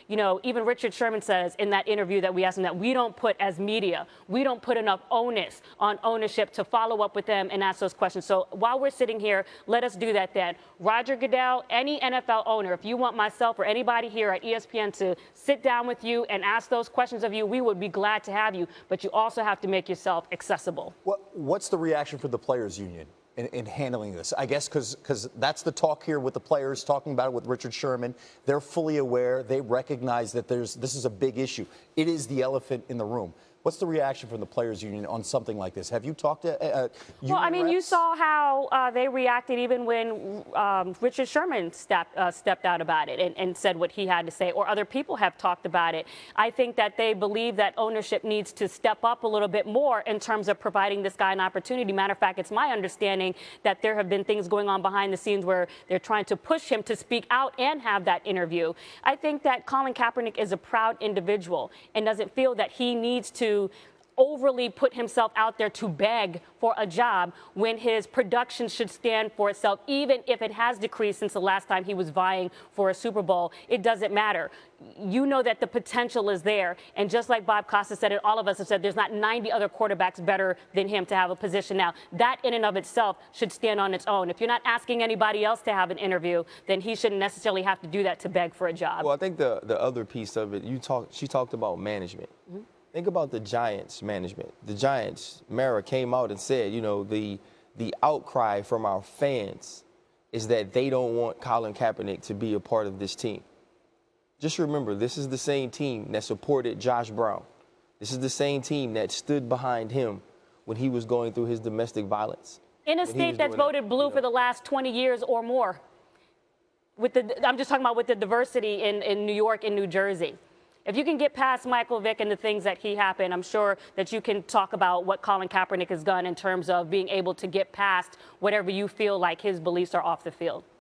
even Richard Sherman says in that interview that we asked him that we don't put, as media, we don't put enough onus on ownership to follow up with them and ask those questions. So while we're sitting here, let us do that then. Roger Goodell, any NFL owner, if you want myself or anybody here at ESPN to sit down with you and ask those questions of you, we would be glad to have you, but you also have to make yourself accessible. What's the reaction for the players' union in handling this? I guess because that's the talk here with the players, talking about it with Richard Sherman. They're fully aware. They recognize that this is a big issue. It is the elephant in the room. What's the reaction from the players' union on something like this? Have you talked to Well, I mean, reps? you saw how they reacted even when Richard Sherman stepped out about it and said what he had to say, or other people have talked about it. I think that they believe that ownership needs to step up a little bit more in terms of providing this guy an opportunity. Matter of fact, it's my understanding that there have been things going on behind the scenes where they're trying to push him to speak out and have that interview. I think that Colin Kaepernick is a proud individual and doesn't feel that he needs to overly put himself out there to beg for a job when his production should stand for itself, even if it has decreased since the last time he was vying for a Super Bowl. It doesn't matter. You know that the potential is there. And just like Bob Costa said, and all of us have said, there's not 90 other quarterbacks better than him to have a position now. That in and of itself should stand on its own. If you're not asking anybody else to have an interview, then he shouldn't necessarily have to do that to beg for a job. Well, I think the other piece of it, she talked about management. Mm-hmm. Think about the Giants management. The Giants, Mara came out and said, the outcry from our fans is that they don't want Colin Kaepernick to be a part of this team. Just remember, this is the same team that supported Josh Brown. This is the same team that stood behind him when he was going through his domestic violence. In a state that's voted blue for the last 20 years or more. I'm just talking about with the diversity in New York and New Jersey. If you can get past Michael Vick and the things that he happened, I'm sure that you can talk about what Colin Kaepernick has done in terms of being able to get past whatever you feel like his beliefs are off the field.